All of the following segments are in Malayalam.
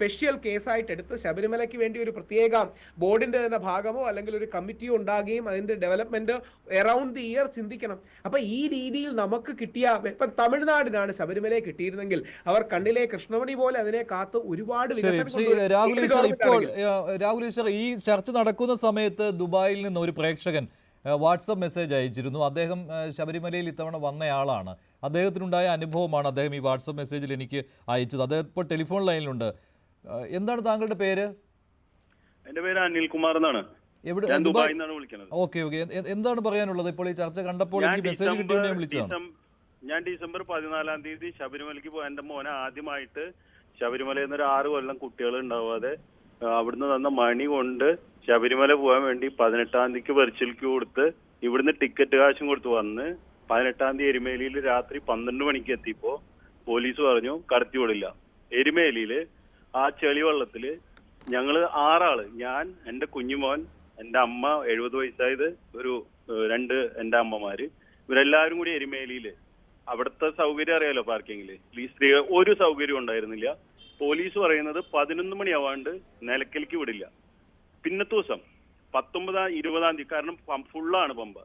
സ്പെഷ്യൽ കേസായിട്ട് എടുത്ത് ശബരിമലയ്ക്ക് വേണ്ടി ഒരു പ്രത്യേക ബോർഡിന്റെ തന്നെ ഭാഗമോ അല്ലെങ്കിൽ ഒരു കമ്മിറ്റിയോ ഉണ്ടാകുകയും അതിന്റെ ഡെവലപ്മെന്റ് എറൗണ്ട് ദി ഇയർ ചിന്തിക്കണം. അപ്പൊ ഈ രീതിയിൽ നമുക്ക് കിട്ടിയ, ഇപ്പം തമിഴ്നാടിനാണ് ശബരിമലയെ കിട്ടിയിരുന്നെങ്കിൽ അവർ കണ്ണിലെ കൃഷ്ണമണി പോലെ അതിനെ കാത്ത് ഒരുപാട് രാഹുൽ ഈശ്വർ, ഈ ചർച്ച നടക്കുന്ന സമയത്ത് ദുബായിൽ നിന്ന് ഒരു പ്രേക്ഷകൻ വാട്സപ്പ് മെസ്സേജ് അയച്ചിരുന്നു. അദ്ദേഹം ശബരിമലയിൽ ഇത്തവണ വന്നയാളാണ്. അദ്ദേഹത്തിനുണ്ടായ അനുഭവമാണ് അദ്ദേഹം ഈ വാട്സപ്പ് മെസ്സേജിൽ എനിക്ക് അയച്ചത്. അദ്ദേഹം ഇപ്പോൾ ടെലിഫോൺ ലൈനിലുണ്ട്. എന്താണ് താങ്കളുടെ പേര്? എന്റെ പേര് അനിൽകുമാർ എന്നാണ്. ഓക്കെ ഓക്കെ, എന്താണ് പറയാനുള്ളത്? ഇപ്പോൾ ഈ ചർച്ച കണ്ടപ്പോൾ എനിക്ക് മെസ്സേജ് കിട്ടിയത് ഞാൻ വിളിച്ചതാണ്. ഞാൻ ഡിസംബർ 14 ശബരിമലയ്ക്ക് പോയ എന്റെ മോനെ ആദ്യമായിട്ട് ശബരിമലയിൽ നിന്ന് ഒരു 6 കൊല്ലം കുട്ടികൾ ഉണ്ടാവാതെ അവിടുന്ന് തന്ന മണി കൊണ്ട് ശബരിമല പോകാൻ വേണ്ടി 18 വെർച്വൽ ക്യൂ കൊടുത്ത് ഇവിടുന്ന് ടിക്കറ്റ് കാശും കൊടുത്ത് വന്ന് 18 എരുമേലിയിൽ രാത്രി 12 മണിക്ക് എത്തിയപ്പോ പോലീസ് പറഞ്ഞു കടത്തിവിടില്ല. എരുമേലിയില് ആ ചെളിവെള്ളത്തില് ഞങ്ങള് 6 ആള്, ഞാൻ, എന്റെ കുഞ്ഞുമോൻ, എന്റെ അമ്മ 70 വയസ്സായത്, ഒരു 2 എന്റെ അമ്മമാര്, ഇവരെല്ലാവരും കൂടി എരുമേലിയില്. അവിടുത്തെ സൗകര്യം അറിയാലോ, പാർക്കിങ്ങില് ഈ സ്ത്രീകൾ ഒരു സൗകര്യം ഉണ്ടായിരുന്നില്ല. പോലീസ് പറയുന്നത് 11 മണിയാവാണ്ട് നിലയ്ക്കലേക്ക് വിടില്ല. പിന്നത്തെ ദിവസം 19, 20 കാരണം ഫുള്ളാണ് പമ്പ.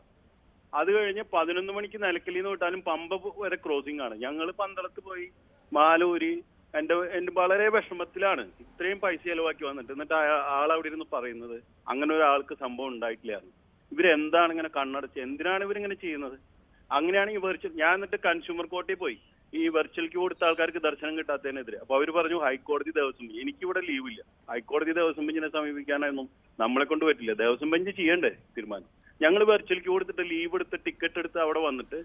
അത് കഴിഞ്ഞ് 11 മണിക്ക് നിലയ്ക്കലിൽ നിന്ന് വിട്ടാലും പമ്പ വരെ ക്രോസിംഗ് ആണ്. ഞങ്ങൾ പന്തളത്ത് പോയി മാലൂരി എന്റെ വളരെ വിഷമത്തിലാണ്. ഇത്രയും പൈസ ചെലവാക്കി വന്നിട്ട് എന്നിട്ട് ആളവിടെ ഇരുന്ന് പറയുന്നത് അങ്ങനെ ഒരാൾക്ക് സംഭവം ഉണ്ടായിട്ടില്ലായിരുന്നു. ഇവരെന്താണ് ഇങ്ങനെ കണ്ണടച്ച്, എന്തിനാണ് ഇവരിങ്ങനെ ചെയ്യുന്നത്? അങ്ങനെയാണ് ഈ വെർച്വൽ, ഞാൻ എന്നിട്ട് കൺസ്യൂമർ കോർട്ടിൽ പോയി ഈ വെർച്വൽ ക്യൂ കൊടുത്ത ആൾക്കാർക്ക് ദർശനം കിട്ടാത്തതിനെതിരെ. അപ്പൊ അവർ പറഞ്ഞു ഹൈക്കോടതി ദേവസ്വം ബെഞ്ച്. എനിക്കിവിടെ ലീവില്ല. ഹൈക്കോടതി ദേവസ്വം ബെഞ്ചിനെ സമീപിക്കാനൊന്നും നമ്മളെ കൊണ്ട് പറ്റില്ല. ദേവസ്വം ബെഞ്ച് ചെയ്യണ്ടേ തീരുമാനം? ഞങ്ങൾ വെർച്വൽ ക്യൂ കൊടുത്തിട്ട് ലീവ് എടുത്ത് ടിക്കറ്റ് എടുത്ത് അവിടെ വന്നിട്ട്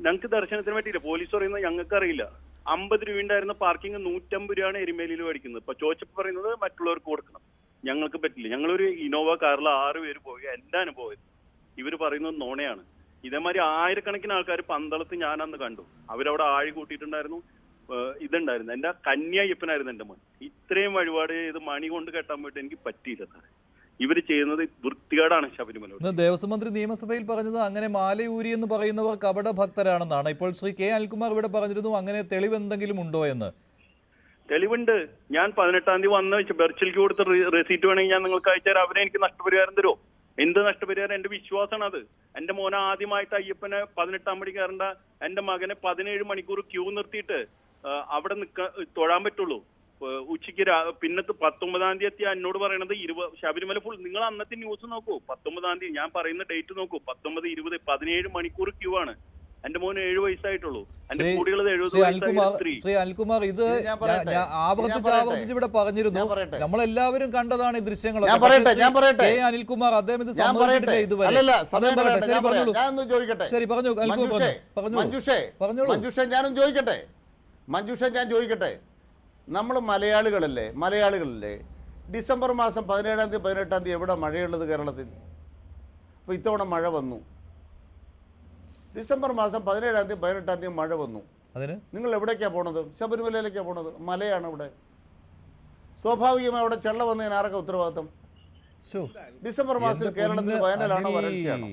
ഞങ്ങൾക്ക് ദർശനത്തിന് പറ്റിയില്ല. പോലീസ് പറയുന്നത് ഞങ്ങൾക്ക് അറിയില്ല. 50 രൂപ ഉണ്ടായിരുന്ന പാർക്കിംഗ് 150 രൂപയാണ് എരുമേലിയിൽ മേടിക്കുന്നത്. ഇപ്പൊ ചോദിച്ചപ്പോൾ പറയുന്നത് മറ്റുള്ളവർക്ക് കൊടുക്കണം, ഞങ്ങൾക്ക് പറ്റില്ല. ഞങ്ങളൊരു ഇനോവ കാറിൽ 6 പേര് പോയി. എന്റെ അനുഭവം ഇവർ പറയുന്നത് നോണയാണ്. ഇതേമാതിരി ആയിരക്കണക്കിന് ആൾക്കാർ പന്തളത്ത് ഞാൻ അന്ന് കണ്ടു. അവരവിടെ ആഴി കൂട്ടിയിട്ടുണ്ടായിരുന്നു. ഇതുണ്ടായിരുന്നു. എന്റെ കന്യായ്യപ്പനായിരുന്നു എന്റെ മോൻ. ഇത്രയും വഴിപാട് ചെയ്ത് മണി കൊണ്ട് കെട്ടാൻ പോയിട്ട് എനിക്ക് പറ്റിയില്ല സാറേ. ഇവര് ചെയ്യുന്നത് വൃത്തികേടാണ് ശബരിമല. ദേവസ്വം മന്ത്രി നിയമസഭയിൽ പറഞ്ഞത് അങ്ങനെ മാലയൂരി എന്ന് പറയുന്നവർ കപട ഭക്തരാണെന്നാണ്. ഇപ്പോൾ ശ്രീ കെ അനിൽകുമാർ ഇവിടെ പറഞ്ഞിരുന്നു അങ്ങനെ തെളിവ് എന്തെങ്കിലും ഉണ്ടോ എന്ന്. തെളിവുണ്ട്. ഞാൻ 18 വന്ന് വെർച്വൽ ക്യൂ കൊടുത്ത റെസീറ്റ് വേണമെങ്കിൽ ഞാൻ നിങ്ങൾക്ക് അയച്ചുതരാം. അവരെ എനിക്ക് നഷ്ടപരിഹാരം തരുമോ? എന്ത് നഷ്ടപരിഹാരം? എന്റെ വിശ്വാസമാണ് അത്. എന്റെ മോനെ ആദ്യമായിട്ട് അയ്യപ്പനെ 18 മണി കയറേണ്ട എന്റെ മകനെ 17 മണിക്കൂർ ക്യൂ നിർത്തിയിട്ട് അവിടെ തൊഴാൻ പറ്റുള്ളൂ. ഉച്ചയ്ക്ക് പിന്നത്തെ 19 എത്തിയ എന്നോട് പറയണത് ശബരിമല ഫുൾ. നിങ്ങൾ അന്നത്തെ ന്യൂസ് നോക്കൂ. 19 ഞാൻ പറയുന്ന ഡേറ്റ് നോക്കൂ. 19, 20, 17 മണിക്കൂർ ക്യൂ ആണ്. എന്റെ മോന് 7 വയസ്സായിട്ടുള്ളൂ. എന്റെ കൂടിയുള്ളത് 70 വയസ്സായി. ശ്രീ അനിൽകുമാർ, ഇത് ആവർത്തിച്ച് ഇവിടെ പറഞ്ഞിരുന്നു. നമ്മളെല്ലാവരും കണ്ടതാണ് ഈ ദൃശ്യങ്ങൾ. അനിൽകുമാർ അദ്ദേഹം ഇത് സമ്മതിച്ചിട്ടില്ല ഇതുവരെ. ശരി, പറഞ്ഞു മഞ്ജുഷ, ഞാൻ ചോദിക്കട്ടെ, നമ്മൾ മലയാളികളല്ലേ? ഡിസംബർ മാസം 17 18 എവിടെ മഴയുള്ളത് കേരളത്തിൽ? അപ്പോൾ ഇത്തവണ മഴ വന്നു. ഡിസംബർ മാസം 17 18 മഴ വന്നു. നിങ്ങൾ എവിടേക്കാണ് പോണത്? ശബരിമലയിലേക്കാണ് പോണത്. മലയാണ് ഇവിടെ. സ്വാഭാവികമായി അവിടെ ചെള്ള വന്നതിന് ആരൊക്കെ ഉത്തരവാദിത്തം? ഡിസംബർ മാസത്തിൽ കേരളത്തിൽ വയനാടാണോ വരൾച്ചയാണോ?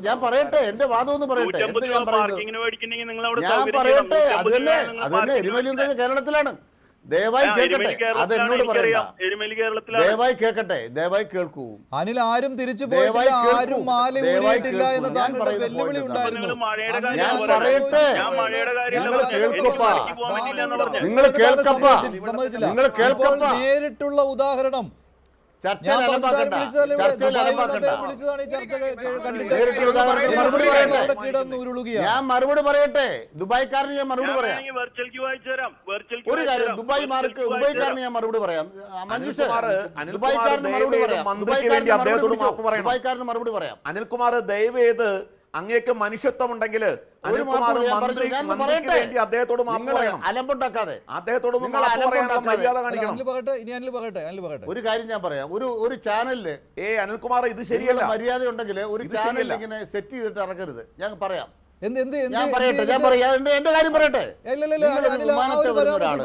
ഞാൻ പറയട്ടെ, എന്റെ വാദം ഒന്ന് പറയട്ടെ. അതന്നെ എരുമേലി കേരളത്തിലാണ്. ദയവായി കേൾക്കട്ടെ, അതെന്നോട് പറയണ്ട. ദയവായി കേൾക്കട്ടെ, ദയവായി കേൾക്കൂ. അനിൽ, ആരും തിരിച്ചു പോയിട്ടില്ല, ആരും മാല ഊരിയിട്ടില്ല എന്ന് താങ്കളുടെ വെല്ലുവിളി ഉണ്ടായിരുന്നു. ഞാൻ പറയട്ടെ, നിങ്ങൾ കേൾക്കപ്പാ. നേരിട്ടുള്ള ഉദാഹരണം ഞാൻ മറുപടി പറയട്ടെ. ദുബായ്ക്കാരന് ഞാൻ മറുപടി പറയാം. ഒരു കാര്യം, ദുബായ്ക്കാരന് ഞാൻ മറുപടി പറയാം. ദുബായ്ക്കാരന് മറുപടി പറയാം. അനിൽകുമാർ, ദയവ് ചെയ്ത് അങ്ങേക്ക് മനുഷ്യത്വം ഉണ്ടെങ്കിൽ അദ്ദേഹത്തോട് അലമ്പുണ്ടാക്കാതെ ഒരു കാര്യം ഞാൻ പറയാം. ഒരു ചാനലില് അനിൽകുമാർ, ഇത് ശരിയല്ല. മര്യാദ ഉണ്ടെങ്കിൽ ഒരു ചാനൽ ഇങ്ങനെ സെറ്റ് ചെയ്തിട്ട് ഇറക്കരുത്. ഞാൻ പറയാം.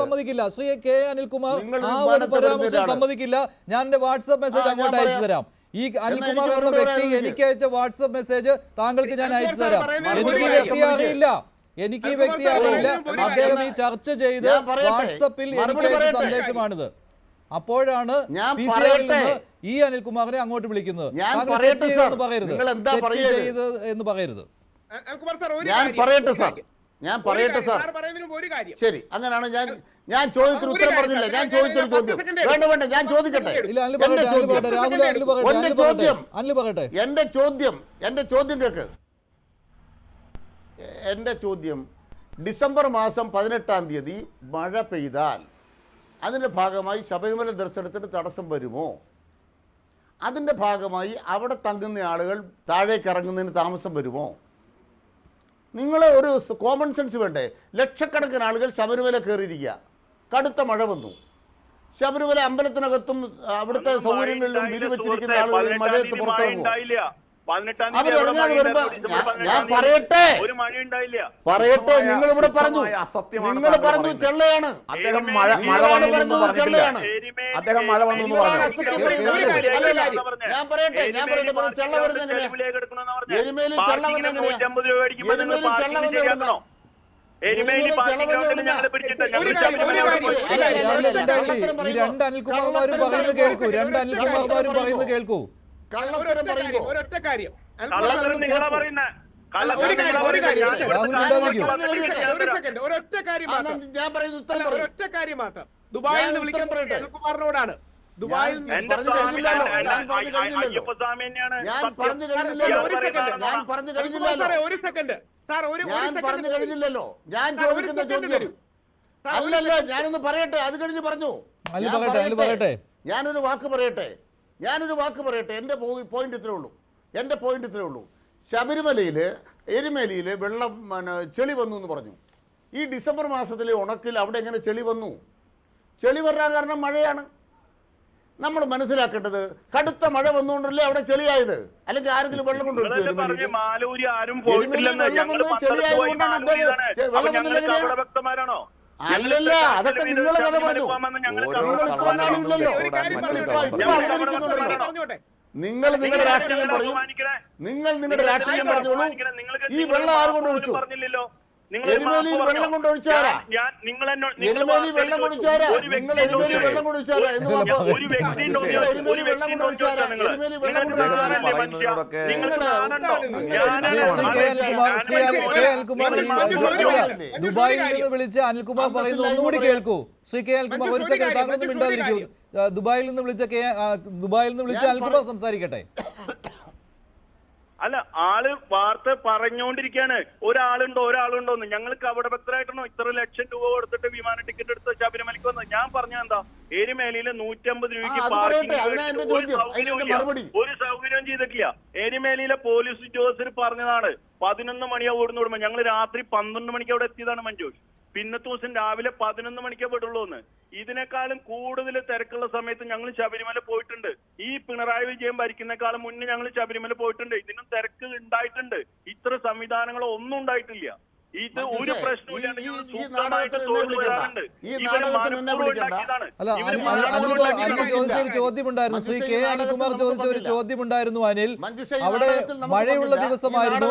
സമ്മതിക്കില്ല. ശ്രീ കെ അനിൽകുമാർ ആ ഒരു പരാമർശം സമ്മതിക്കില്ല. ഞാൻ എന്റെ വാട്സ്ആപ്പ് മെസ്സേജ് അങ്ങോട്ട് അയച്ചു തരാം. ഈ അനിൽകുമാർ എന്ന വ്യക്തി എനിക്ക് അയച്ച വാട്സ്ആപ്പ് മെസ്സേജ് താങ്കൾക്ക് ഞാൻ അയച്ചു തരാം. എനിക്ക് വ്യക്തി അറിയില്ല. എനിക്ക് ഈ വ്യക്തിയെ അറിയില്ല. അദ്ദേഹം ഈ ചർച്ച ചെയ്ത് വാട്സപ്പിൽ എനിക്ക് അയച്ച സന്ദേശമാണിത്. അപ്പോഴാണ് PCI നിന്ന് ഈ അനിൽകുമാറിനെ അങ്ങോട്ട് വിളിക്കുന്നത്. പറയരുത് എന്ന് പറയരുത്. ഞാൻ പറയട്ടെ സാർ. ശരി, അങ്ങനെയാണ്. ഞാൻ ചോദ്യത്തിന് ഉത്തരം പറഞ്ഞില്ല. ഞാൻ ചോദിച്ചൊരു ചോദ്യം വേണ്ട ഞാൻ ചോദിക്കട്ടെ. എന്റെ ചോദ്യം കേക്ക്. എന്റെ ചോദ്യം, ഡിസംബർ മാസം 18-ാം തീയതി മഴ പെയ്താൽ അതിൻ്റെ ഭാഗമായി ശബരിമല ദർശനത്തിന് തടസ്സം വരുമോ? അതിൻ്റെ ഭാഗമായി അവിടെ തങ്ങുന്ന ആളുകൾ താഴേക്ക് ഇറങ്ങുന്നതിന് താമസം വരുമോ? നിങ്ങൾ ഒരു കോമൺ സെൻസ് വേണ്ടേ? ലക്ഷക്കണക്കിന് ആളുകൾ ശബരിമല കയറിയിരിക്കുക, കടുത്ത മഴ വന്നു. ശബരിമല അമ്പലത്തിനകത്തും അവിടുത്തെ സൗകര്യങ്ങളിലും വിരിവെച്ചിരിക്കുന്ന ആളുകൾ മഴയത്ത് പുറത്തിറങ്ങുമോ? ഞാൻ പറയട്ടെ, നിങ്ങൾ ഇവിടെ പറഞ്ഞു ചെള്ളയാണ്. അദ്ദേഹം മഴ വന്നു പറഞ്ഞിട്ടില്ല. അദ്ദേഹം മഴ വന്നു എന്ന് പറഞ്ഞു. ഞാൻ പറയട്ടെ ചെള്ള വരുന്ന എങ്ങനെയാ? എരുമേലിൽ ചെള്ള വന്ന എങ്ങനെയാ? രണ്ട് അനിൽകുമാർമാരും പറയുന്നത് കേൾക്കൂ. കള്ളത്തരം പറയുമ്പോ ഒരൊറ്റ കാര്യം മാത്രം. ദുബായിൽ നിന്ന് വിളിക്കപ്പെട്ട അനിൽകുമാറിനോടാണ്. ദുബായിൽ ഞാൻ പറഞ്ഞു കഴിഞ്ഞില്ലല്ലോ. ഞാൻ ചോദിക്കുന്ന ചോദ്യം അല്ലല്ലോ. ഞാനൊന്ന് പറയട്ടെ, അത് കഴിഞ്ഞ് പറഞ്ഞു. ഞാനൊരു വാക്ക് പറയട്ടെ. എൻ്റെ പോയിന്റ് ഇത്രേ ഉള്ളൂ. ശബരിമലയിൽ എരുമേലിയിൽ വെള്ളം ചെളി വന്നു എന്ന് പറഞ്ഞു. ഈ ഡിസംബർ മാസത്തിലെ ഉണക്കിൽ അവിടെ എങ്ങനെ ചെളി വന്നു? ചെളി വരാൻ കാരണം മഴയാണ്. നമ്മൾ മനസ്സിലാക്കേണ്ടത് കടുത്ത മഴ വന്നുകൊണ്ടല്ലേ അവിടെ ചെളിയായത്. അല്ലെങ്കിൽ ആരെങ്കിലും വെള്ളം കൊണ്ടുവച്ചു ചെളിയായത് കൊണ്ടാണ് അല്ലല്ല. അതൊക്കെ നിങ്ങൾ കഥ പറഞ്ഞു. നിങ്ങൾ നിങ്ങളുടെ രാഷ്ട്രീയം പറയും. നിങ്ങളുടെ രാഷ്ട്രീയം പറഞ്ഞോളൂ. ഈ വെള്ളം ആര് കൊണ്ടൊഴിച്ചു? എരുമേലി വെള്ളം കൊണ്ടൊഴിച്ചാരാ? എരുമേലി വെള്ളം കൊണ്ടൊഴിച്ചാരാ? നിങ്ങൾ എരുമേലി വെള്ളം കൊണ്ടൊഴിച്ചാരാ എന്ന് എരുമേലി വെള്ളം കൊണ്ടൊഴിച്ചാരാ? എരുമേലി വെള്ളം കൊണ്ടൊഴിച്ചാരാ? ദുബായിൽ നിന്ന് വിളിച്ച അനിൽകുമാർ പറയുന്നത് ഒന്നുകൂടി കേൾക്കൂ. ശ്രീ കെ അനിൽകുമാർ, ഒരു സെക്കൻഡ്, താങ്കളൊന്നും മിണ്ടാതിരിക്കൂ. ദുബായിൽ നിന്ന് വിളിച്ച അനിൽകുമാർ സംസാരിക്കട്ടെ. അല്ല, ആള് വാർത്ത പറഞ്ഞുകൊണ്ടിരിക്കുകയാണ്. ഒരാളുണ്ടോന്ന്. ഞങ്ങൾക്ക് അവിടെ ഭക്തരായിട്ടാണോ ഇത്ര ലക്ഷം രൂപ കൊടുത്തിട്ട് വിമാന ടിക്കറ്റ് എടുത്ത് ശബരിമലയ്ക്ക് വന്നത്? ഞാൻ പറഞ്ഞ എന്താ, എരുമേലിയില് 150 രൂപയ്ക്ക് പാർക്കിംഗ് ഒരു സൗകര്യം ചെയ്തിട്ടില്ല. എരുമേലിയിലെ പോലീസ് ഉദ്യോഗസ്ഥർ പറഞ്ഞതാണ് 11 മണിയാവും ഓടുന്ന വിടുമ്പോ. ഞങ്ങൾ രാത്രി 12 മണിക്ക് അവിടെ എത്തിയതാണ് മഞ്ജുഷ്. പിന്നത്തെ ദിവസം രാവിലെ 11 മണിക്കേ വിടുള്ളൂ എന്ന്. ഇതിനേക്കാളും കൂടുതൽ തിരക്കുള്ള സമയത്ത് ഞങ്ങൾ ശബരിമല പോയിട്ടുണ്ട്. ഈ പിണറായി വിജയൻ ഭരിക്കുന്നേക്കാളും മുന്നേ ഞങ്ങൾ ശബരിമല പോയിട്ടുണ്ട്. ഇതിനും തിരക്ക് ഉണ്ടായിട്ടുണ്ട്. ഇത്ര സംവിധാനങ്ങളോ ഒന്നും ഉണ്ടായിട്ടില്ല. ഇത് ഒരു പ്രശ്നമില്ലാണ്ട് ചോദിച്ചൊരു ചോദ്യമുണ്ടായിരുന്നു. ശ്രീ കെ അനിൽകുമാർ ചോദിച്ച ഒരു ചോദ്യമുണ്ടായിരുന്നു. അനിൽ, അവിടെ മഴയുള്ള ദിവസമായിരുന്നു.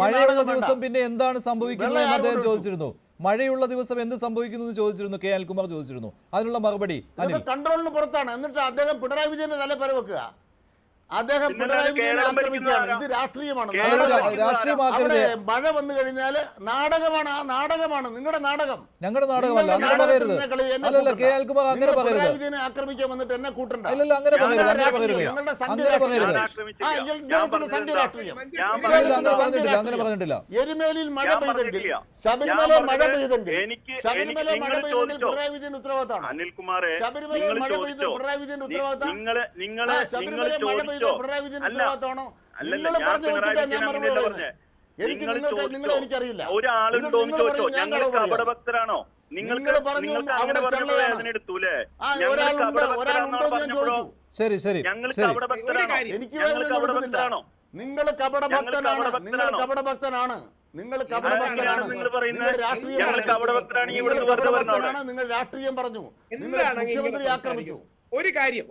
മഴയുള്ള ദിവസം പിന്നെ എന്താണ് സംഭവിക്കുന്നത് എന്ന് അദ്ദേഹം ചോദിച്ചിരുന്നു. മഴയുള്ള ദിവസം എന്ത് സംഭവിക്കുന്നു എന്ന് ചോദിച്ചിരുന്നു. കെ അനിൽകുമാർ ചോദിച്ചിരുന്നു. അതിനുള്ള മറുപടി കൺട്രോളിന് പുറത്താണ്. എന്നിട്ട് അദ്ദേഹം പിണറായി വിജയന്റെ തല പരവെക്കുക. അദ്ദേഹം പിണറായി വിജയനെ ആക്രമിക്കുകയാണ്. ഇത് രാഷ്ട്രീയമാണ്. മഴ വന്നു കഴിഞ്ഞാൽ നാടകമാണ്. ആ നാടകമാണ് നിങ്ങളുടെ നാടകം. ഞങ്ങളുടെ നാടകമല്ല. അങ്ങനെ പറയരുത്. അല്ലല്ല, കെ അനിൽകുമാർ അങ്ങനെ പറയരുത്. പിണറായി വിജയനെ ആക്രമിക്കാൻ വന്നിട്ട് എന്നെ കൂട്ടണ്ട. അല്ലല്ല, അങ്ങനെ പറയരുത്. അങ്ങനെ പറയരുത്. നിങ്ങളുടെ സന്ധ്യ രാഷ്ട്രീയം. അങ്ങനെ പറഞ്ഞിട്ടില്ല. എരുമേലിയിൽ മഴ പെയ്തെങ്കിൽ, ശബരിമല മഴ പെയ്തെങ്കിൽ പിണറായി വിജയന്റെ ഉത്തരവാദിത്തമാണ്. അനിൽകുമാറെ, ശബരിമലയിൽ മഴ പെയ്ത് പിണറായി വിജയന്റെ ഉത്തരവാദിത്തം. ശബരിമലയിൽ മഴ പെയ്ത് പിണറായി വിജയന്റെ ഉത്തരവാദിത്തമാണോ? നിങ്ങൾ പറഞ്ഞു വെച്ചിട്ടാ ഞാൻ മറുപടി പറയുന്നത്. നിങ്ങളെ എനിക്കറിയില്ല. അപകടഭക്തരാണോ നിങ്ങൾ? പറഞ്ഞു അവിടെ ചെള്ളയാണ്. ഒരാളുണ്ടോ ഞാൻ ചോദിച്ചു. ശരി ശരി, എനിക്ക് നിങ്ങൾ കപടഭക്തനാണ്. നിങ്ങൾ കപടഭക്തനാണ്. നിങ്ങൾ രാഷ്ട്രീയം പറഞ്ഞു. നിങ്ങൾ മുഖ്യമന്ത്രി ആക്രമിച്ചു. ഒരു കാര്യം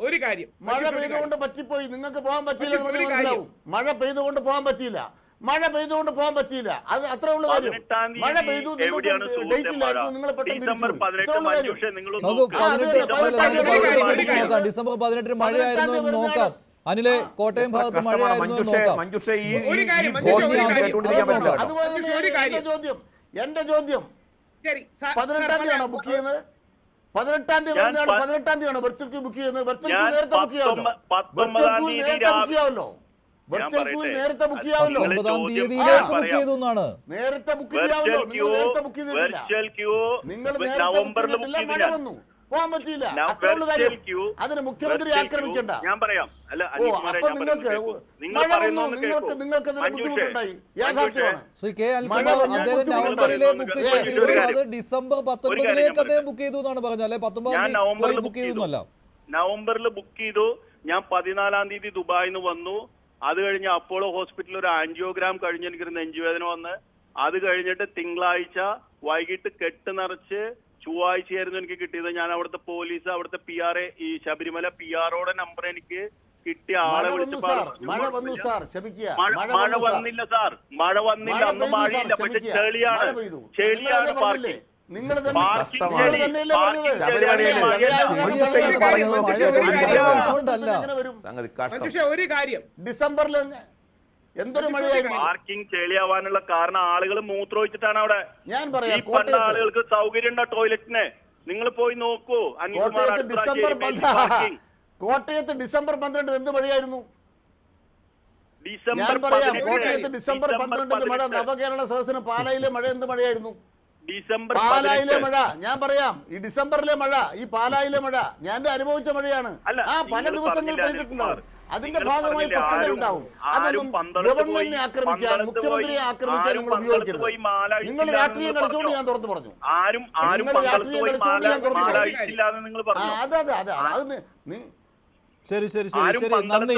മഴ പെയ്തുകൊണ്ട് പറ്റിപ്പോയി. നിങ്ങൾക്ക് പോകാൻ പറ്റിയില്ല. മനസ്സിലാവും. മഴ പെയ്തുകൊണ്ട് പോകാൻ പറ്റിയില്ല. മഴ പെയ്തുകൊണ്ട് പോകാൻ പറ്റിയില്ല. അത് അത്രേ ഉള്ളൂ കാര്യം. 18-ാം തീയതി മഴ പെയ്തു, എവിടെയാണ് ഡേറ്റ് ഇല്ലായിരുന്നു, നിങ്ങൾ ഡിസംബർ 18 മഞ്ജുഷേ നിങ്ങൾ ഡിസംബർ 18 മഴയായിരുന്നു എന്ന് നോക്കാം. അനിലെ, കോട്ടയം ഭാഗത്ത് മഴയായിരുന്നു എന്ന് നോക്കാം. മഞ്ജുഷേ ഈ ഒരു കാര്യം, കേട്ടുകൊണ്ടിരിക്കാൻ പറ്റില്ല കേട്ടോ. അതുപോലെ എന്റെ ചോദ്യം 18-ാം തീയതിയാണോ ബുക്ക് ചെയ്യുന്നത്? 18-ാം തീയതി 18-ാം തീയതിയാണോ വെർച്വൽ ക്യൂ ബുക്ക് ചെയ്യുന്നത്? വെർച്വൽ ക്യൂ നേരത്തെ ബുക്ക് ചെയ്യാമല്ലോ. വെർച്വൽ ക്യൂ നേരത്തെ ബുക്ക് ചെയ്യാമല്ലോ. 19-ാം തീയതിയിലേക്ക് ബുക്ക് ചെയ്തു എന്നാണ്. നേരത്തെ ബുക്ക് ചെയ്യാമല്ലോ. നിങ്ങൾ നേരത്തെ ബുക്ക് ചെയ്തിട്ടില്ല. നിങ്ങൾ നേരത്തെ ബുക്ക് ചെയ്തിട്ടില്ല, മഴ വന്നു, പോകാൻ പറ്റിയില്ല. അത്രയുള്ള കാര്യം. അതിന് മുഖ്യമന്ത്രി ആക്രമിക്കണ്ട. ഞാൻ പറയാം. അല്ല, ഓ, അപ്പൊ നിങ്ങൾക്ക് മഴ വന്നു, നിങ്ങൾക്ക് അതിന് ബുദ്ധിമുട്ടുണ്ടായി. യാഥാർത്ഥ്യമാണ്. ശ്രീ കെ അനിൽകുമാർ അദ്ദേഹം നവംബറിലെ ബുക്ക് ചെയ്തു. അത് ഡിസംബർ 19ലേക്ക് അദ്ദേഹം ബുക്ക് ചെയ്തു എന്നാണ് പറഞ്ഞത്, അല്ലെ 19-ാം തീയതി ബുക്ക് ചെയ്തു. നവംബറിൽ ബുക്ക് ചെയ്തു. ഞാൻ 14-ാം തീയതി ദുബായിന്ന് വന്നു. അത് കഴിഞ്ഞ് അപ്പോളോ ഹോസ്പിറ്റലിൽ ഒരു ആൻജിയോഗ്രാം കഴിഞ്ഞ് എനിക്കൊരു നെഞ്ചുവേദന വന്ന്, അത് കഴിഞ്ഞിട്ട് തിങ്കളാഴ്ച വൈകിട്ട് കെട്ട് നിറച്ച് ചൊവ്വാഴ്ചയായിരുന്നു എനിക്ക് കിട്ടിയത്. ഞാൻ അവിടുത്തെ പോലീസ്, അവിടുത്തെ PRA, ഈ ശബരിമല PROയുടെ നമ്പർ എനിക്ക് കിട്ടിയ ആളെ വിളിച്ചപ്പോൾ മഴ വന്നു സാർ, ക്ഷമിക്കുക. മഴ വന്നില്ല സാർ, മഴ വന്നില്ല. അന്ന് മഴയില്ല, പക്ഷെ ചെളിയാണ്. ചെളിയാണ് പാർട്ടി. നിങ്ങൾ ഒരു കാര്യം, ഡിസംബറിൽ എന്തൊരു മഴയായിരുന്നു. പാർക്കിംഗ് ചെളിയാവാനുള്ള കാരണം ആളുകൾ മൂത്രമൊഴിച്ചിട്ടാണ് അവിടെ. ഞാൻ പറയാം, ആളുകൾക്ക് സൗകര്യം ഉണ്ടോ ടോയ്ലറ്റിന്? നിങ്ങൾ പോയി നോക്കൂ. കോട്ടയത്ത് ഡിസംബർ 12 എന്ത് മഴയായിരുന്നു? ഞാൻ പറയാം, കോട്ടയത്ത് ഡിസംബർ 12 മഴ, നവകേരള സദസ്സിന് പാലായിലെ മഴ എന്ത് മഴയായിരുന്നു? പാലായിലെ മഴ ഞാൻ പറയാം. ഈ ഡിസംബറിലെ മഴ, ഈ പാലായിലെ മഴ ഞാൻ അനുഭവിച്ച മഴയാണ്. ആ പല ദിവസങ്ങൾ പെയ്തിട്ടുണ്ടാവും. അതിന്റെ ഭാഗമായി പ്രശ്നങ്ങൾ ഉണ്ടാവും. അതൊന്നും ഗവൺമെന്റിനെ ആക്രമിക്കാൻ, മുഖ്യമന്ത്രിയെ ആക്രമിക്കാൻ നിങ്ങൾ ഉപയോഗിക്കരുത്. നിങ്ങൾ രാഷ്ട്രീയം കളിച്ചുകൊണ്ട് ഞാൻ തുറന്നു പറഞ്ഞു. നിങ്ങൾ രാഷ്ട്രീയം കളിച്ചുകൊണ്ട് ഞാൻ തുറന്നു പറഞ്ഞു. അതെ അതെ അതെ, അത് ശരി ശരി ശരി ശരി നന്ദി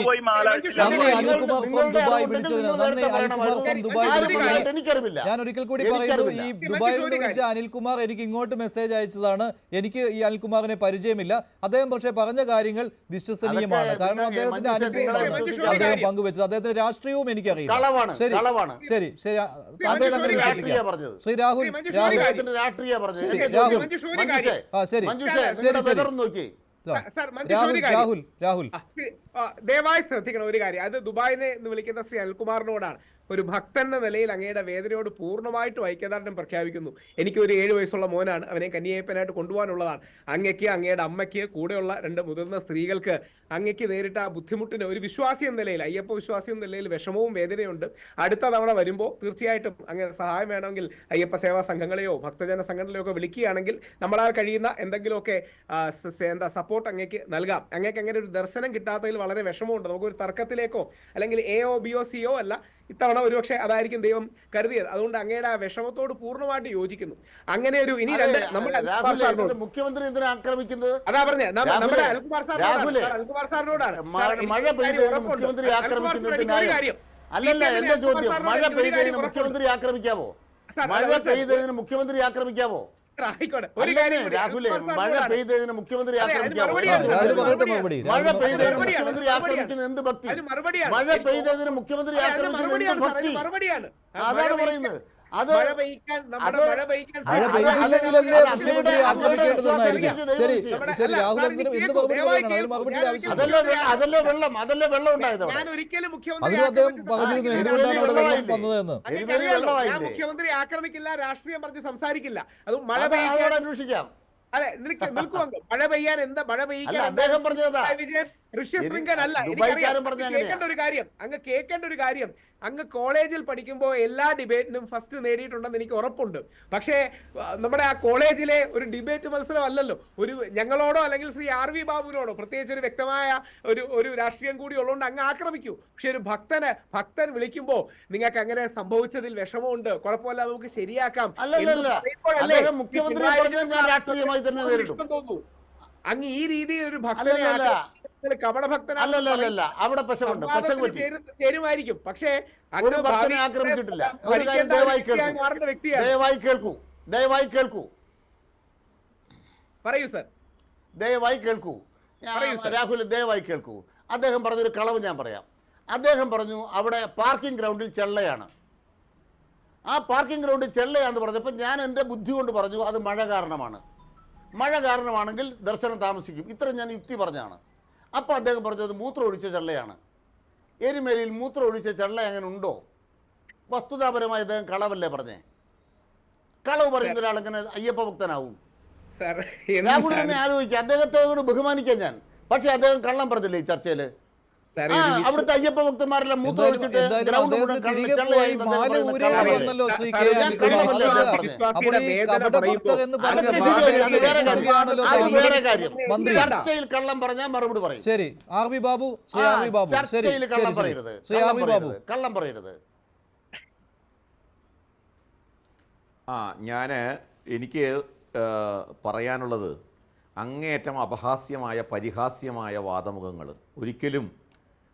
അനിൽകുമാർ ഫ്രം ദുബായ് വിളിച്ചതിന് നന്ദി. അനിൽകുമാർ ഫ്രം ദുബായ് വിളിച്ചതിന് ഞാൻ ഒരിക്കൽ കൂടി പറയുന്നു, ഈ ദുബായിൽ നിന്ന് വിളിച്ച അനിൽകുമാർ എനിക്ക് ഇങ്ങോട്ട് മെസ്സേജ് അയച്ചതാണ്. എനിക്ക് ഈ അനിൽകുമാറിനെ പരിചയമില്ല. അദ്ദേഹം പക്ഷേ പറഞ്ഞ കാര്യങ്ങൾ വിശ്വസനീയമാണ്. കാരണം അദ്ദേഹത്തിന്റെ അനുഭവമാണ് അദ്ദേഹം പങ്കുവെച്ചത്. അദ്ദേഹത്തിന്റെ രാഷ്ട്രീയവും എനിക്കറിയാം. ശരി ശരി ശരി താങ്കൾ അങ്ങനെ വിശ്വസിക്കാം. ശ്രീ രാഹുൽ രാഹുൽ ശരി ശരി ശരി രാഹുൽ രാഹുൽ ദയവായി ശ്രദ്ധിക്കണം ഒരു കാര്യം. അത് ദുബായിനെ എന്ന് വിളിക്കുന്ന ശ്രീ അനിൽകുമാറിനോടാണ്. ഒരു ഭക്തൻ എന്ന നിലയിൽ അങ്ങയുടെ വേദനയോട് പൂർണ്ണമായിട്ട് ഐക്യദാർഢ്യം പ്രഖ്യാപിക്കുന്നു. എനിക്ക് ഒരു 7 വയസ്സുള്ള മോനാണ്. അവനെ കന്യായപ്പനായിട്ട് കൊണ്ടുപോകാനുള്ളതാണ്. അങ്ങയ്ക്ക്, അങ്ങയുടെ അമ്മയ്ക്ക്, കൂടെയുള്ള 2 മുതിർന്ന സ്ത്രീകൾക്ക് അങ്ങയ്ക്ക് നേരിട്ട ആ ബുദ്ധിമുട്ടിന് ഒരു വിശ്വാസി എന്ന നിലയിൽ, അയ്യപ്പ വിശ്വാസി എന്ന നിലയിൽ വിഷമവും വേദനയുണ്ട്. അടുത്ത തവണ വരുമ്പോൾ തീർച്ചയായിട്ടും അങ്ങനെ സഹായം വേണമെങ്കിൽ അയ്യപ്പ സേവാ സംഘങ്ങളെയോ ഭക്തജന സംഘടനകളെയോ ഒക്കെ വിളിക്കുകയാണെങ്കിൽ നമ്മളാൽ കഴിയുന്ന എന്തെങ്കിലുമൊക്കെ സപ്പോർട്ട് അങ്ങേക്ക് നൽകാം. അങ്ങേക്ക് അങ്ങനെ ഒരു ദർശനം കിട്ടാത്തതിൽ വളരെ വിഷമമുണ്ട്. നമുക്കൊരു തർക്കത്തിലേക്കോ അല്ലെങ്കിൽ AO BO CO അല്ല, ഇത്തവണ ഒരുപക്ഷെ അതായിരിക്കും ദൈവം കരുതിയത്. അതുകൊണ്ട് അങ്ങയുടെ ആ വിഷമത്തോട് പൂർണ്ണമായിട്ട് യോജിക്കുന്നു. അങ്ങനെ ഒരു ഇനി രണ്ട് മുഖ്യമന്ത്രി എന്തിനാ ആക്രമിക്കുന്നത്? അതാ പറഞ്ഞേ, നമ്മുടെ അനിൽകുമാർ സാറിനോടാണ് മഴ പെയ്തതിന് മുഖ്യമന്ത്രി ആക്രമിക്കുന്നത് കാര്യം അല്ലല്ല. എന്റെ ചോദ്യം, മഴ പെയ്തതിന് മുഖ്യമന്ത്രി ആക്രമിക്കാവോ? മഴ പെയ്തതിന് മുഖ്യമന്ത്രി ആക്രമിക്കാവോ? രാഹുലെ, മഴ പെയ്തതിന് മുഖ്യമന്ത്രി ആക്രമിക്കാവോ? മഴ പെയ്തതിന് മുഖ്യമന്ത്രി ആക്രമിക്കുന്ന എന്ത് ഭക്തി? മഴ പെയ്തതിന് മുഖ്യമന്ത്രി ആക്രമിക്കുന്ന എന്ത് ഭക്തി? അതാണ് പറയുന്നത്. അത് അതല്ലേ വെള്ളം, അതല്ലേ വെള്ളം ഉണ്ടായത്. മുഖ്യമന്ത്രി ആക്രമിക്കില്ല, രാഷ്ട്രീയം പറഞ്ഞ് സംസാരിക്കില്ല. അത് മഴ പെയ്യാൻ അന്വേഷിക്കാം. അതെ, നിൽക്കും. മഴ പെയ്യാൻ എന്താ, മഴ പെയ്യാൻ അദ്ദേഹം പറഞ്ഞതാ വിജയൻ ഋഷ്യശൃംഖലല്ല. അങ്ങ് കേൾക്കേണ്ട ഒരു കാര്യം, അങ്ങ് കോളേജിൽ പഠിക്കുമ്പോൾ എല്ലാ ഡിബേറ്റിനും ഫസ്റ്റ് നേടിയിട്ടുണ്ടെന്ന് എനിക്ക് ഉറപ്പുണ്ട്. പക്ഷേ നമ്മുടെ ആ കോളേജിലെ ഒരു ഡിബേറ്റ് മത്സരം അല്ലല്ലോ. ഒരു ഞങ്ങളോടോ അല്ലെങ്കിൽ ശ്രീ RV ബാബുവിനോടോ പ്രത്യേകിച്ച് ഒരു വ്യക്തമായ ഒരു രാഷ്ട്രീയം കൂടി ഉള്ളതുകൊണ്ട് അങ്ങ് ആക്രമിക്കൂ. പക്ഷെ ഒരു ഭക്തൻ വിളിക്കുമ്പോൾ നിങ്ങൾക്ക് അങ്ങനെ സംഭവിച്ചതിൽ വിഷമമുണ്ട്, കുഴപ്പമില്ല, നമുക്ക് ശരിയാക്കാം. തോന്നുന്നു അങ്ങ് ഈ രീതിയിൽ ഒരു ഭക്തനെ കപടഭക്തനല്ല. അവിടെ ചേരുമായിരിക്കും. പക്ഷേ ആക്രമിച്ചിട്ടില്ല. ദയവായി കേൾക്കൂ പറയൂ സർ, ദയവായി കേൾക്കൂ രാഹുൽ, ദയവായി കേൾക്കൂ. അദ്ദേഹം പറഞ്ഞൊരു കളവ് ഞാൻ പറയാം. അദ്ദേഹം പറഞ്ഞു അവിടെ പാർക്കിംഗ് ഗ്രൗണ്ടിൽ ചെള്ളയാണ്. ആ പാർക്കിംഗ് ഗ്രൗണ്ടിൽ ചെള്ളയാണെന്ന് പറഞ്ഞപ്പോൾ ഞാൻ എൻ്റെ ബുദ്ധി കൊണ്ട് പറഞ്ഞു അത് മഴ കാരണമാണ്. മഴ കാരണമാണെങ്കിൽ ദർശനം താമസിക്കും. ഇത്ര ഞാൻ യുക്തി പറഞ്ഞാണ്. അപ്പോൾ അദ്ദേഹം പറഞ്ഞത് മൂത്രം ഒഴിച്ച ചെള്ളയാണ്. എരുമേലിയിൽ മൂത്രം ഒഴിച്ച ചെള്ള അങ്ങനെ ഉണ്ടോ? വസ്തുതാപരമായി അദ്ദേഹം കളവല്ലേ പറഞ്ഞേ? കളവ് പറയുന്ന ഒരാളെങ്ങനെ അയ്യപ്പ ഭക്തനാവും? രാഹുൽ തന്നെ ആലോചിക്കുക. അദ്ദേഹത്തെ കൂടെ ബഹുമാനിക്കാൻ ഞാൻ. പക്ഷെ അദ്ദേഹം കള്ളം പറഞ്ഞില്ലേ ഈ ചർച്ചയിൽ? അവിടുത്തെ അയ്യപ്പ ഭക്തന്മാരെല്ലാം മൂത്രം ഒഴിച്ചിട്ട് ഗ്രൗണ്ട് മുഴുവൻ ചർച്ചയിൽ കള്ളം പറഞ്ഞാൽ മറുപടി പറയും. ശരി, ആർ വി ബാബു. ചർച്ചയിൽ കള്ളം പറയരുത്, കള്ളം പറയരുത്. എനിക്ക് പറയാനുള്ളത് അങ്ങേയറ്റം അപഹാസ്യമായ പരിഹാസ്യമായ വാദമുഖങ്ങൾ ഒരിക്കലും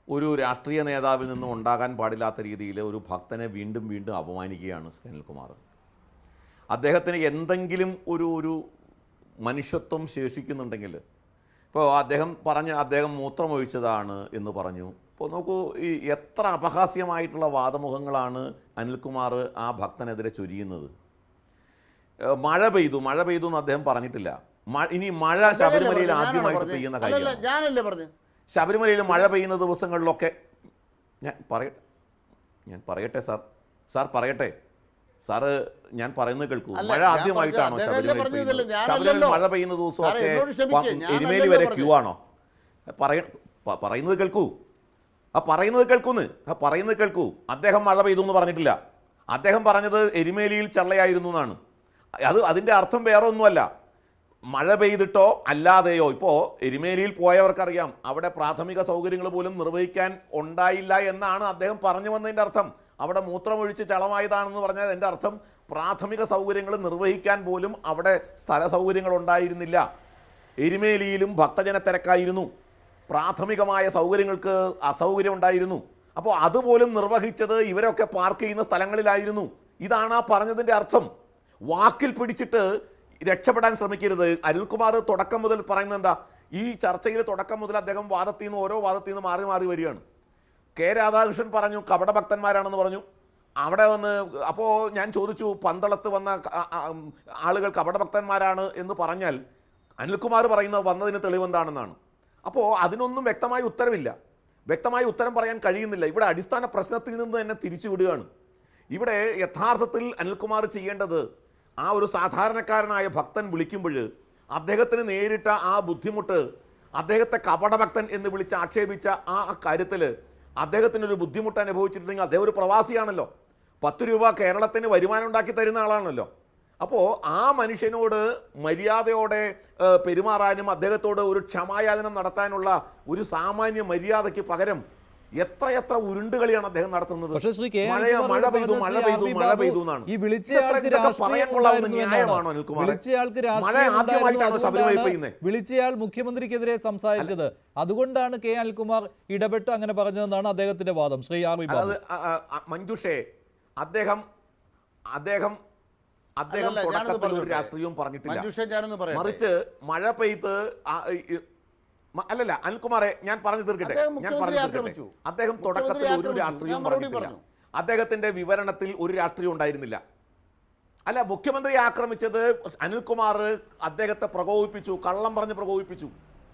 ഒരു രാഷ്ട്രീയ നേതാവിൽ നിന്നും ഉണ്ടാകാൻ പാടില്ലാത്ത രീതിയിൽ ഒരു ഭക്തനെ വീണ്ടും വീണ്ടും അപമാനിക്കുകയാണ് അനിൽകുമാർ. അദ്ദേഹത്തിന് എന്തെങ്കിലും ഒരു മനുഷ്യത്വം ശേഷിക്കുന്നുണ്ടെങ്കിൽ, ഇപ്പോൾ അദ്ദേഹം മൂത്രമൊഴിച്ചതാണ് എന്ന് പറഞ്ഞു. ഇപ്പോൾ നോക്കൂ, ഈ എത്ര അപഹാസ്യമായിട്ടുള്ള വാദമുഖങ്ങളാണ് അനിൽകുമാർ ആ ഭക്തനെതിരെ ചൊരിയുന്നത്. മഴ പെയ്തു എന്ന് അദ്ദേഹം പറഞ്ഞിട്ടില്ല. ഇനി മഴ ശബരിമലയിൽ ആദ്യമായിട്ട് പെയ്യുന്ന കാര്യമാണ്. ശബരിമലയിൽ മഴ പെയ്യുന്ന ദിവസങ്ങളിലൊക്കെ ഞാൻ പറയട്ടെ സാർ പറയട്ടെ. സാറ് ഞാൻ പറയുന്നത് കേൾക്കൂ. മഴ ആദ്യമായിട്ടാണോ ശബരിമലയിൽ മഴ പെയ്യുന്ന ദിവസമൊക്കെ എരുമേലി വരെ ക്യൂ ആണോ? പറയുന്നത് കേൾക്കൂ. പറയുന്നത് കേൾക്കൂ. അദ്ദേഹം മഴ പെയ്തു എന്ന് പറഞ്ഞിട്ടില്ല. അദ്ദേഹം പറഞ്ഞത് എരുമേലിയിൽ ചള്ളയായിരുന്നു എന്നാണ്. അതിൻ്റെ അർത്ഥം വേറെ ഒന്നുമല്ല. മഴ പെയ്തിട്ടോ അല്ലാതെയോ, ഇപ്പോൾ എരുമേലിയിൽ പോയവർക്കറിയാം അവിടെ പ്രാഥമിക സൗകര്യങ്ങൾ പോലും നിർവഹിക്കാൻ ഉണ്ടായില്ല എന്നാണ് അദ്ദേഹം പറഞ്ഞു വന്നതിൻ്റെ അർത്ഥം. അവിടെ മൂത്രമൊഴിച്ച് ചളമായതാണെന്ന് പറഞ്ഞാൽ എൻ്റെ അർത്ഥം പ്രാഥമിക സൗകര്യങ്ങൾ നിർവഹിക്കാൻ പോലും അവിടെ സ്ഥല സൗകര്യങ്ങൾ ഉണ്ടായിരുന്നില്ല. എരുമേലിയിലും ഭക്തജന തിരക്കായിരുന്നു. പ്രാഥമികമായ സൗകര്യങ്ങൾക്ക് അസൗകര്യം ഉണ്ടായിരുന്നു. അപ്പോൾ അതുപോലും നിർവഹിച്ചത് ഇവരൊക്കെ പാർക്ക് ചെയ്യുന്ന സ്ഥലങ്ങളിലായിരുന്നു. ഇതാണ് ആ പറഞ്ഞതിൻ്റെ അർത്ഥം. വാക്കിൽ പിടിച്ചിട്ട് രക്ഷപ്പെടാൻ ശ്രമിക്കരുത്. അനിൽകുമാർ തുടക്കം മുതൽ പറയുന്നത് എന്താ? ഈ ചർച്ചയിൽ തുടക്കം മുതൽ അദ്ദേഹം ഓരോ വാദത്തിൽ നിന്ന് മാറി മാറി വരികയാണ്. കെ രാധാകൃഷ്ണൻ പറഞ്ഞു കപടഭക്തന്മാരാണെന്ന് പറഞ്ഞു. അവിടെ വന്ന് അപ്പോൾ ഞാൻ ചോദിച്ചു, പന്തളത്ത് വന്ന ആളുകൾ കപടഭക്തന്മാരാണ് എന്ന് പറഞ്ഞാൽ അനിൽകുമാർ പറയുന്നത് വന്നതിന് തെളിവെന്താണെന്നാണ്. അപ്പോൾ അതിനൊന്നും വ്യക്തമായ ഉത്തരവില്ല. വ്യക്തമായ ഉത്തരം പറയാൻ കഴിയുന്നില്ല. ഇവിടെ അടിസ്ഥാന പ്രശ്നത്തിൽ നിന്ന് തന്നെ തിരിച്ചു വിടുകയാണ്. ഇവിടെ യഥാർത്ഥത്തിൽ അനിൽകുമാർ ചെയ്യേണ്ടത്, ആ ഒരു സാധാരണക്കാരനായ ഭക്തൻ വിളിക്കുമ്പോൾ അദ്ദേഹത്തിന് നേരിട്ട ആ ബുദ്ധിമുട്ട്, അദ്ദേഹത്തെ കപടഭക്തൻ എന്ന് വിളിച്ച് ആക്ഷേപിച്ച ആ കാര്യത്തിൽ അദ്ദേഹത്തിനൊരു ബുദ്ധിമുട്ട് അനുഭവിച്ചിട്ടുണ്ടെങ്കിൽ അദ്ദേഹം ഒരു പ്രവാസിയാണല്ലോ. 10 രൂപ കേരളത്തിന് വരുമാനം ഉണ്ടാക്കി തരുന്ന ആളാണല്ലോ. അപ്പോൾ ആ മനുഷ്യനോട് മര്യാദയോടെ പെരുമാറാനും അദ്ദേഹത്തോട് ഒരു ക്ഷമായാചനം നടത്താനുള്ള ഒരു സാമാന്യ മര്യാദയ്ക്ക് പകരം എത്ര ഉരുണ്ടുകളിയാണ് അദ്ദേഹം നടത്തുന്നത്. മഴ പെയ്തു എന്നാണ്. വിളിച്ചയാൾ മുഖ്യമന്ത്രിക്കെതിരെ സംസാരിച്ചത്, അതുകൊണ്ടാണ് കെ അനിൽകുമാർ ഇടപെട്ട് അങ്ങനെ പറഞ്ഞതെന്നാണ് അദ്ദേഹത്തിന്റെ വാദം. ശ്രീ ആർ വി ബാബു. മഞ്ജുഷേ, അദ്ദേഹം തുടക്കത്തിൽ ഒരു രാഷ്ട്രീയവും പറഞ്ഞിട്ടില്ല. മറിച്ച് മഴ പെയ്ത് അല്ലല്ല അനിൽകുമാറെ, ഞാൻ പറഞ്ഞു തീർക്കട്ടെ. അദ്ദേഹം തുടക്കത്തിൽ ഒരു രാഷ്ട്രീയവും പറഞ്ഞിട്ടില്ല. അദ്ദേഹത്തിന്റെ വിവരണത്തിൽ ഒരു രാഷ്ട്രീയം ഉണ്ടായിരുന്നില്ല. അല്ല, മുഖ്യമന്ത്രി ആക്രമിച്ചത് അനിൽകുമാർ അദ്ദേഹത്തെ പ്രകോപിപ്പിച്ചു, കള്ളം പറഞ്ഞ് പ്രകോപിപ്പിച്ചു.